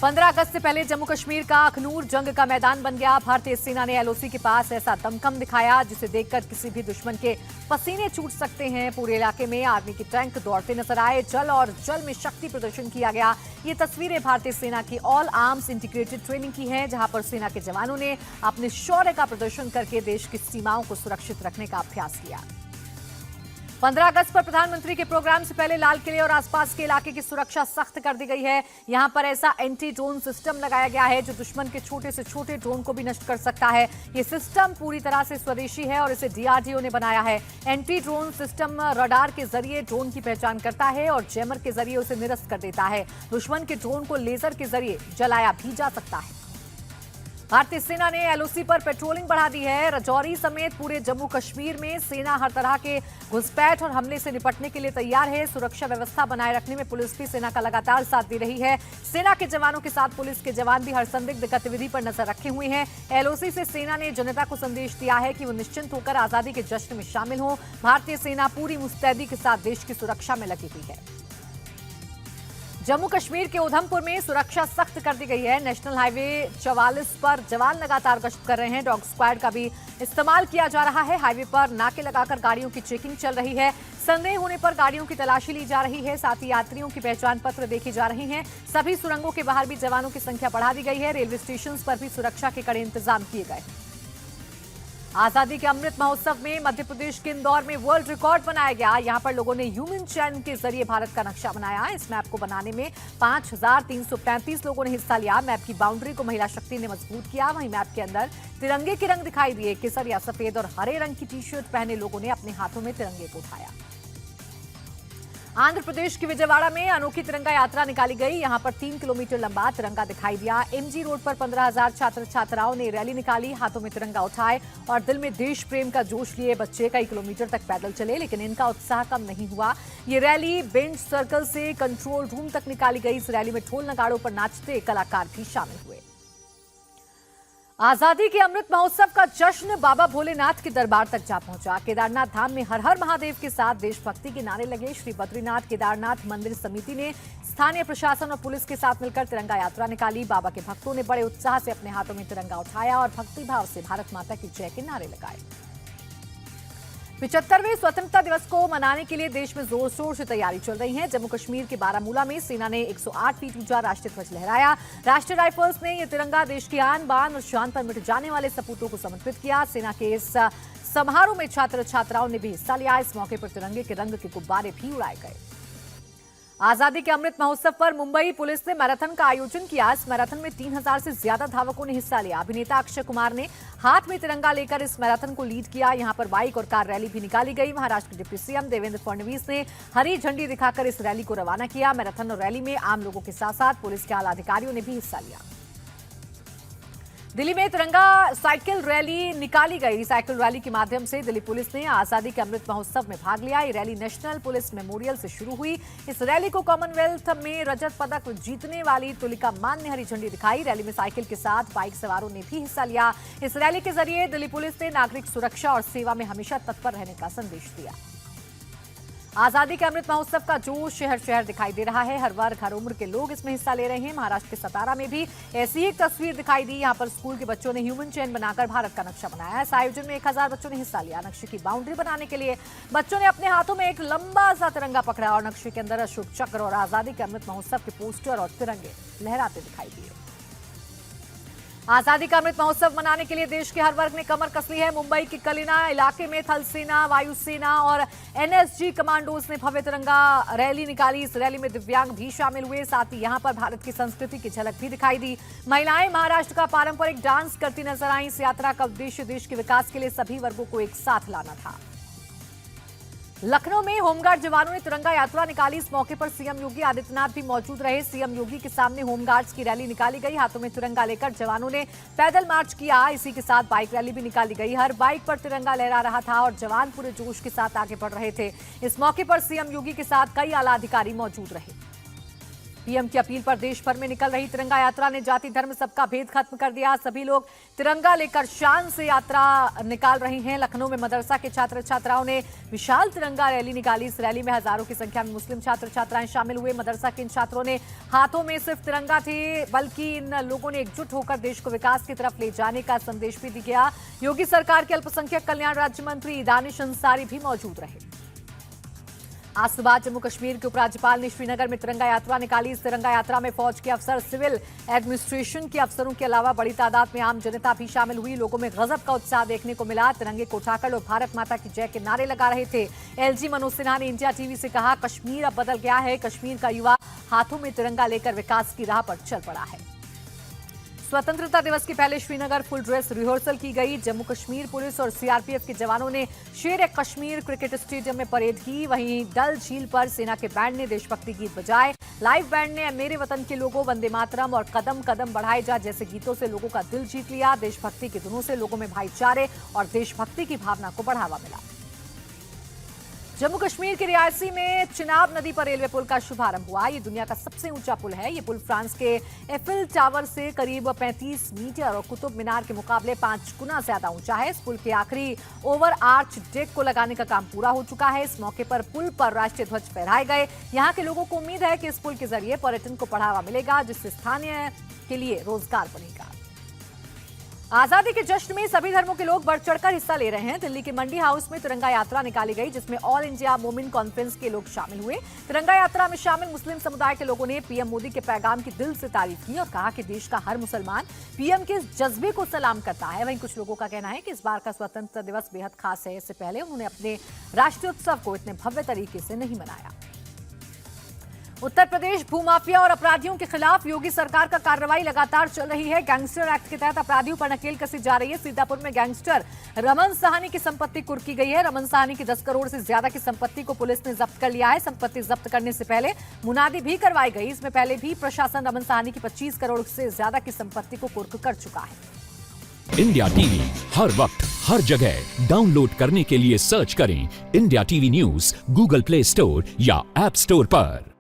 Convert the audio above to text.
15 अगस्त से पहले जम्मू कश्मीर का अखनूर जंग का मैदान बन गया। भारतीय सेना ने एलओसी के पास ऐसा दमखम दिखाया जिसे देखकर किसी भी दुश्मन के पसीने छूट सकते हैं। पूरे इलाके में आर्मी के टैंक दौड़ते नजर आए। जल में शक्ति प्रदर्शन किया गया। ये तस्वीरें भारतीय सेना की ऑल आर्म्स इंटीग्रेटेड ट्रेनिंग की है, जहां पर सेना के जवानों ने अपने शौर्य का प्रदर्शन करके देश की सीमाओं को सुरक्षित रखने का अभ्यास किया। 15 अगस्त पर प्रधानमंत्री के प्रोग्राम से पहले लाल किले और आसपास के इलाके की सुरक्षा सख्त कर दी गई है। यहां पर ऐसा एंटी ड्रोन सिस्टम लगाया गया है जो दुश्मन के छोटे से छोटे ड्रोन को भी नष्ट कर सकता है। ये सिस्टम पूरी तरह से स्वदेशी है और इसे डीआरडीओ ने बनाया है। एंटी ड्रोन सिस्टम रडार के जरिए ड्रोन की पहचान करता है और जैमर के जरिए उसे निरस्त कर देता है। दुश्मन के ड्रोन को लेजर के जरिए जलाया भी जा सकता है। भारतीय सेना ने एलओसी पर पेट्रोलिंग बढ़ा दी है। राजौरी समेत पूरे जम्मू कश्मीर में सेना हर तरह के घुसपैठ और हमले से निपटने के लिए तैयार है। सुरक्षा व्यवस्था बनाए रखने में पुलिस भी सेना का लगातार साथ दे रही है। सेना के जवानों के साथ पुलिस के जवान भी हर संदिग्ध गतिविधि पर नजर रखे हुए हैं। एलओसी से सेना ने जनता को संदेश दिया है कि वो निश्चिंत होकर आजादी के जश्न में शामिल हो। भारतीय सेना पूरी मुस्तैदी के साथ देश की सुरक्षा में लगी हुई है। जम्मू कश्मीर के उधमपुर में सुरक्षा सख्त कर दी गई है। नेशनल हाईवे 44 पर जवान लगातार गश्त कर रहे हैं। डॉग स्क्वाड का भी इस्तेमाल किया जा रहा है। हाईवे पर नाके लगाकर गाड़ियों की चेकिंग चल रही है। संदेह होने पर गाड़ियों की तलाशी ली जा रही है। साथ ही यात्रियों की पहचान पत्र देखे जा रहे हैं। सभी सुरंगों के बाहर भी जवानों की संख्या बढ़ा दी गई है। रेलवे स्टेशन पर भी सुरक्षा के कड़े इंतजाम किए गए। आजादी के अमृत महोत्सव में मध्य प्रदेश के इंदौर में वर्ल्ड रिकॉर्ड बनाया गया। यहां पर लोगों ने ह्यूमन चैन के जरिए भारत का नक्शा बनाया। इस मैप को बनाने में 5335 लोगों ने हिस्सा लिया। मैप की बाउंड्री को महिला शक्ति ने मजबूत किया। वहीं मैप के अंदर तिरंगे के रंग दिखाई दिए। केसरिया, सफेद और हरे रंग की टी शर्ट पहने लोगों ने अपने हाथों में तिरंगे को उठाया। आंध्र प्रदेश की विजयवाड़ा में अनोखी तिरंगा यात्रा निकाली गई। यहां पर 3 किलोमीटर लंबा तिरंगा दिखाई दिया। एमजी रोड पर 15,000 छात्र छात्राओं ने रैली निकाली। हाथों में तिरंगा उठाए और दिल में देश प्रेम का जोश लिए बच्चे कई किलोमीटर तक पैदल चले, लेकिन इनका उत्साह कम नहीं हुआ। ये रैली बेंच सर्कल से कंट्रोल रूम तक निकाली गई। इस रैली में ढोल नगाड़ों पर नाचते कलाकार भी शामिल हुए। आजादी के अमृत महोत्सव का जश्न बाबा भोलेनाथ के दरबार तक जा पहुंचा। केदारनाथ धाम में हर हर महादेव के साथ देशभक्ति के नारे लगे। श्री बद्रीनाथ केदारनाथ मंदिर समिति ने स्थानीय प्रशासन और पुलिस के साथ मिलकर तिरंगा यात्रा निकाली। बाबा के भक्तों ने बड़े उत्साह से अपने हाथों में तिरंगा उठाया और भक्तिभाव से भारत माता की जय के नारे लगाए। 75वें स्वतंत्रता दिवस को मनाने के लिए देश में जोर शोर से तैयारी चल रही है। जम्मू कश्मीर के बारामूला में सेना ने 108 फीट ऊंचा राष्ट्रीय ध्वज लहराया। राष्ट्रीय राइफल्स ने यह तिरंगा देश की आन बान और शान पर मिट जाने वाले सपूतों को समर्पित किया। सेना के इस समारोह में छात्र छात्राओं ने भी हिस्सा लिया। इस मौके पर तिरंगे के रंग के गुब्बारे भी उड़ाए गए। आजादी के अमृत महोत्सव पर मुंबई पुलिस ने मैराथन का आयोजन किया। इस मैराथन में 3000 से ज्यादा धावकों ने हिस्सा लिया। अभिनेता अक्षय कुमार ने हाथ में तिरंगा लेकर इस मैराथन को लीड किया। यहां पर बाइक और कार रैली भी निकाली गई। महाराष्ट्र के डिप्टी सीएम देवेंद्र फडणवीस ने हरी झंडी दिखाकर इस रैली को रवाना किया। मैराथन और रैली में आम लोगों के साथ साथ पुलिस के आला अधिकारियों ने भी हिस्सा लिया। दिल्ली में तिरंगा साइकिल रैली निकाली गई। साइकिल रैली के माध्यम से दिल्ली पुलिस ने आजादी के अमृत महोत्सव में भाग लिया। ये रैली नेशनल पुलिस मेमोरियल से शुरू हुई। इस रैली को कॉमनवेल्थ में रजत पदक जीतने वाली तुलिका मान ने हरी झंडी दिखाई। रैली में साइकिल के साथ बाइक सवारों ने भी हिस्सा लिया। इस रैली के जरिए दिल्ली पुलिस ने नागरिक सुरक्षा और सेवा में हमेशा तत्पर रहने का संदेश दिया। आजादी के अमृत महोत्सव का जोश शहर शहर दिखाई दे रहा है। हर वर्ग हर उम्र के लोग इसमें हिस्सा ले रहे हैं। महाराष्ट्र के सतारा में भी ऐसी ही एक तस्वीर दिखाई दी। यहाँ पर स्कूल के बच्चों ने ह्यूमन चेन बनाकर भारत का नक्शा बनाया। इस आयोजन में 1000 बच्चों ने हिस्सा लिया। नक्शे की बाउंड्री बनाने के लिए बच्चों ने अपने हाथों में एक लंबा सा तिरंगा पकड़ा और नक्शे के अंदर अशोक चक्र और आजादी के अमृत महोत्सव के पोस्टर और तिरंगे लहराते दिखाई दिए। आजादी का अमृत महोत्सव मनाने के लिए देश के हर वर्ग ने कमर कस ली है। मुंबई के कलिना इलाके में थल सेना, वायुसेना और एनएसजी कमांडोज ने भव्य तिरंगा रैली निकाली। इस रैली में दिव्यांग भी शामिल हुए। साथ ही यहां पर भारत की संस्कृति की झलक भी दिखाई दी। महिलाएं महाराष्ट्र का पारंपरिक डांस करती नजर आईं। इस यात्रा का उद्देश्य देश के विकास के लिए सभी वर्गों को एक साथ लाना था। लखनऊ में होमगार्ड जवानों ने तिरंगा यात्रा निकाली। इस मौके पर सीएम योगी आदित्यनाथ भी मौजूद रहे। सीएम योगी के सामने होमगार्ड्स की रैली निकाली गई। हाथों में तिरंगा लेकर जवानों ने पैदल मार्च किया। इसी के साथ बाइक रैली भी निकाली गई। हर बाइक पर तिरंगा लहरा रहा था और जवान पूरे जोश के साथ आगे बढ़ रहे थे। इस मौके पर सीएम योगी के साथ कई आला अधिकारी मौजूद रहे। पीएम की अपील पर देश भर में निकल रही तिरंगा यात्रा ने जाति धर्म सबका भेद खत्म कर दिया। सभी लोग तिरंगा लेकर शान से यात्रा निकाल रहे हैं। लखनऊ में मदरसा के छात्र छात्राओं ने विशाल तिरंगा रैली निकाली। इस रैली में हजारों की संख्या में मुस्लिम छात्र छात्राएं शामिल हुए। मदरसा के इन छात्रों ने हाथों में सिर्फ तिरंगा थे, बल्कि इन लोगों ने एकजुट होकर देश को विकास की तरफ ले जाने का संदेश भी दिया। योगी सरकार के अल्पसंख्यक कल्याण राज्य मंत्री दानिश अंसारी भी मौजूद रहे। आज सुबह जम्मू कश्मीर के उपराज्यपाल ने श्रीनगर में तिरंगा यात्रा निकाली। इस तिरंगा यात्रा में फौज के अफसर, सिविल एडमिनिस्ट्रेशन के अफसरों के अलावा बड़ी तादाद में आम जनता भी शामिल हुई। लोगों में गजब का उत्साह देखने को मिला। तिरंगे को उठाकर लोग भारत माता की जय के नारे लगा रहे थे। एलजी मनोज सिन्हा ने इंडिया टीवी से कहा, कश्मीर अब बदल गया है। कश्मीर का युवा हाथों में तिरंगा लेकर विकास की राह पर चल पड़ा है। स्वतंत्रता दिवस के पहले श्रीनगर फुल ड्रेस रिहर्सल की गई। जम्मू कश्मीर पुलिस और सीआरपीएफ के जवानों ने शेर-ए-कश्मीर क्रिकेट स्टेडियम में परेड की। वहीं डल झील पर सेना के बैंड ने देशभक्ति गीत बजाए। लाइव बैंड ने मेरे वतन के लोगों, वंदे मातरम और कदम कदम बढ़ाए जा जैसे गीतों से लोगों का दिल जीत लिया। देशभक्ति की धुनों से लोगों में भाईचारे और देशभक्ति की भावना को बढ़ावा मिला। जम्मू कश्मीर के रियासी में चिनाब नदी पर रेलवे पुल का शुभारंभ हुआ। ये दुनिया का सबसे ऊंचा पुल है। ये पुल फ्रांस के एफिल टावर से करीब 35 मीटर और कुतुब मीनार के मुकाबले 5 गुना ज्यादा ऊंचा है। इस पुल के आखिरी ओवर आर्च डेक को लगाने का काम पूरा हो चुका है। इस मौके पर पुल पर राष्ट्रीय ध्वज फहराए गए। यहाँ के लोगों को उम्मीद है कि इस पुल के जरिए पर्यटन को बढ़ावा मिलेगा, जिससे स्थानीय के लिए रोजगार बनेगा। आजादी के जश्न में सभी धर्मों के लोग बढ़ चढ़कर हिस्सा ले रहे हैं। दिल्ली के मंडी हाउस में तिरंगा यात्रा निकाली गई, जिसमें ऑल इंडिया मोमिन कॉन्फ्रेंस के लोग शामिल हुए। तिरंगा यात्रा में शामिल मुस्लिम समुदाय के लोगों ने पीएम मोदी के पैगाम की दिल से तारीफ की और कहा कि देश का हर मुसलमान पीएम के इस जज्बे को सलाम करता है। वहीं कुछ लोगों का कहना है कि इस बार का स्वतंत्रता दिवस बेहद खास है। इससे पहले उन्होंने अपने राष्ट्रीय उत्सव को इतने भव्य तरीके से नहीं मनाया। उत्तर प्रदेश भूमाफिया और अपराधियों के खिलाफ योगी सरकार का कार्रवाई लगातार चल रही है। गैंगस्टर एक्ट के तहत अपराधियों पर नकेल कसी जा रही है। सीतापुर में गैंगस्टर रमन साहनी की संपत्ति कुर्की गई है। रमन साहनी की 10 करोड़ से ज्यादा की संपत्ति को पुलिस ने जब्त कर लिया है। संपत्ति जब्त करने से पहले मुनादी भी करवाई गई। इसमें पहले भी प्रशासन रमन साहनी की 25 करोड़ से ज्यादा की संपत्ति को कुर्क कर चुका है। इंडिया टीवी हर वक्त हर जगह डाउनलोड करने के लिए सर्च करें India TV news Google play store या ऐप स्टोर पर।